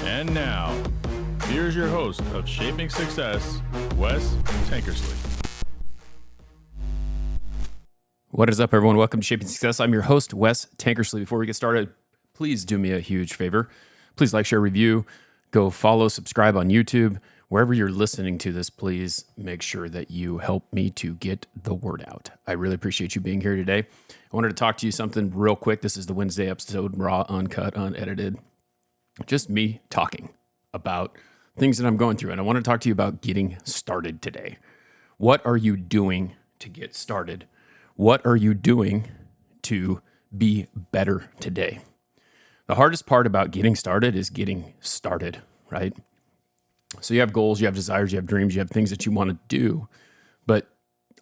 And now, here's your host of Shaping Success, Wes Tankersley. What is up, everyone? Welcome to Shaping Success. I'm your host, Wes Tankersley. Before we get started, please do me a huge favor. Please like, share, review. Go follow, subscribe on YouTube. Wherever you're listening to this, please make sure that you help me to get the word out. I really appreciate you being here today. I wanted to talk to you something real quick. This is the Wednesday episode, raw, uncut, unedited. Just me talking about things that I'm going through. And I want to talk to you about getting started today. What are you doing to get started? What are you doing to be better today? The hardest part about getting started is getting started, right? So you have goals, you have desires, you have dreams, you have things that you want to do, but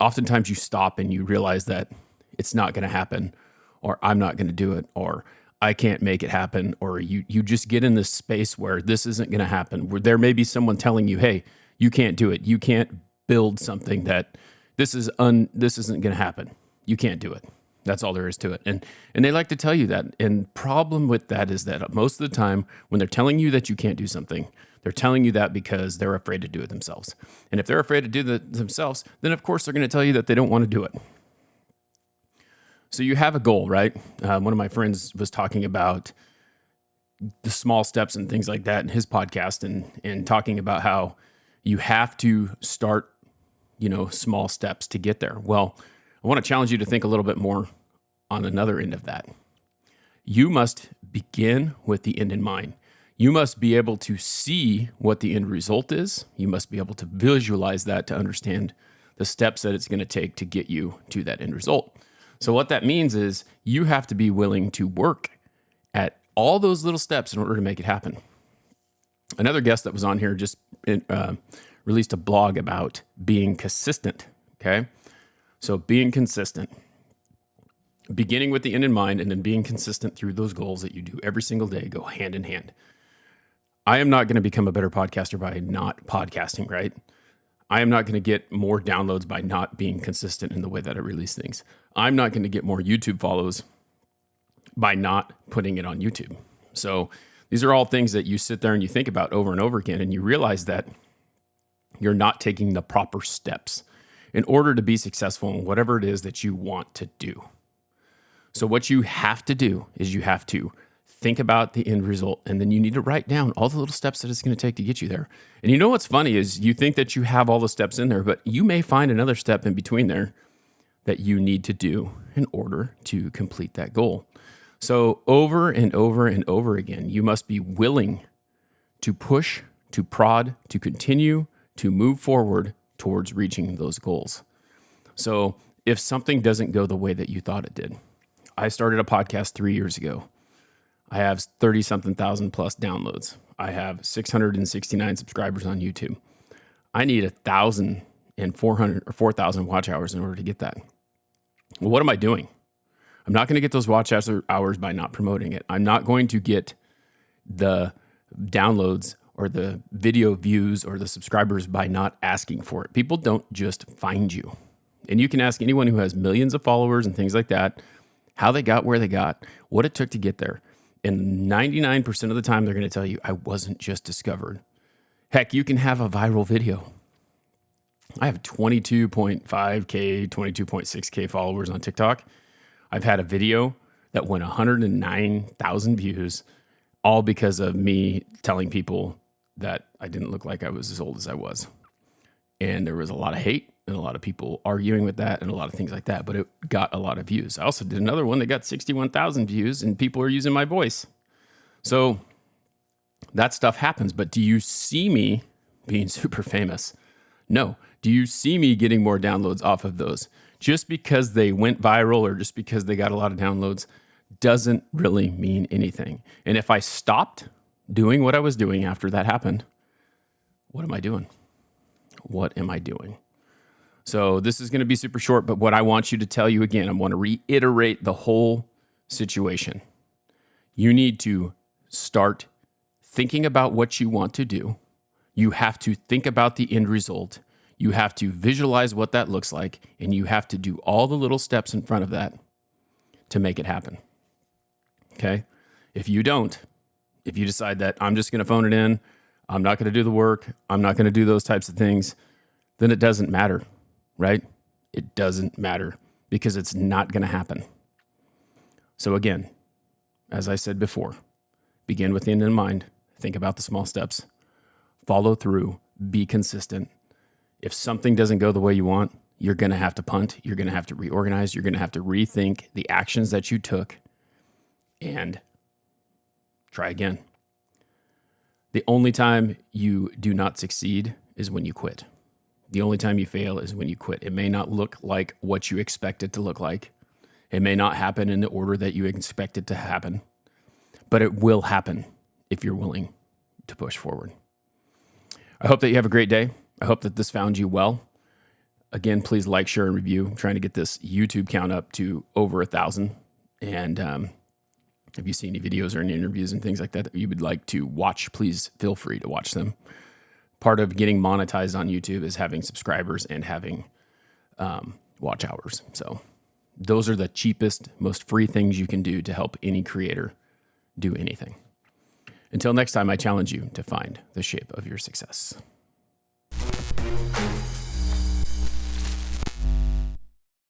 oftentimes you stop and you realize that it's not going to happen, or I'm not going to do it, or I can't make it happen, or you just get in this space where this isn't going to happen, where there may be someone telling you, hey, you can't do it. You can't build something that this isn't going to happen. You can't do it. That's all there is to it. And they like to tell you that. And problem with that is that most of the time when they're telling you that you can't do something, they're telling you that because they're afraid to do it themselves. And if they're afraid to do it themselves, then of course they're going to tell you that they don't want to do it. So you have a goal, right? One of my friends was talking about the small steps and things like that in his podcast, and talking about how you have to start, small steps to get there. Well, I want to challenge you to think a little bit more on another end of that. You must begin with the end in mind. You must be able to see what the end result is. You must be able to visualize that to understand the steps that it's going to take to get you to that end result. So what that means is you have to be willing to work at all those little steps in order to make it happen. Another guest that was on here just released a blog about being consistent, okay? So being consistent, beginning with the end in mind, and then being consistent through those goals that you do every single day go hand in hand. I am not going to become a better podcaster by not podcasting, right? I am not going to get more downloads by not being consistent in the way that I release things. I'm not going to get more YouTube follows by not putting it on YouTube. So these are all things that you sit there and you think about over and over again, and you realize that you're not taking the proper steps in order to be successful in whatever it is that you want to do. So what you have to do is you have to think about the end result, and then you need to write down all the little steps that it's going to take to get you there. And you know what's funny is you think that you have all the steps in there, but you may find another step in between there that you need to do in order to complete that goal. So over and over and over again, you must be willing to push, to prod, to continue, to move forward towards reaching those goals. So if something doesn't go the way that you thought it did, I started a podcast 3 years ago. I have 30-something thousand plus downloads. I have 669 subscribers on YouTube. I need 1,400 or 4,000 watch hours in order to get that. Well, what am I doing? I'm not going to get those watch hours by not promoting it. I'm not going to get the downloads or the video views or the subscribers by not asking for it. People don't just find you. And you can ask anyone who has millions of followers and things like that, how they got where they got, what it took to get there. And 99% of the time, they're going to tell you, I wasn't just discovered. Heck, you can have a viral video. I have 22.5K, 22.6K followers on TikTok. I've had a video that went 109,000 views, all because of me telling people that I didn't look like I was as old as I was. And there was a lot of hate and a lot of people arguing with that and a lot of things like that, but it got a lot of views. I also did another one that got 61,000 views and people are using my voice. So that stuff happens, but do you see me being super famous? No. Do you see me getting more downloads off of those? Just because they went viral or just because they got a lot of downloads doesn't really mean anything. And if I stopped doing what I was doing after that happened, what am I doing? What am I doing? So this is going to be super short, but what I want you to tell you again, I want to reiterate the whole situation. You need to start thinking about what you want to do. You have to think about the end result. You have to visualize what that looks like, and you have to do all the little steps in front of that to make it happen. Okay? If you don't, If you decide that I'm just going to phone it in, I'm not going to do the work, I'm not going to do those types of things, then it doesn't matter, right? It doesn't matter because it's not going to happen. So again, as I said before, begin with the end in mind. Think about the small steps. Follow through. Be consistent. If something doesn't go the way you want, you're going to have to punt. You're going to have to reorganize. You're going to have to rethink the actions that you took and try again. The only time you do not succeed is when you quit. The only time you fail is when you quit. It may not look like what you expect it to look like. It may not happen in the order that you expect it to happen, but it will happen if you're willing to push forward. I hope that you have a great day. I hope that this found you well. Again, please like, share, and review. I'm trying to get this YouTube count up to over 1,000. And if you see any videos or any interviews and things like that that you would like to watch, please feel free to watch them. Part of getting monetized on YouTube is having subscribers and having watch hours. So those are the cheapest, most free things you can do to help any creator do anything. Until next time, I challenge you to find the shape of your success.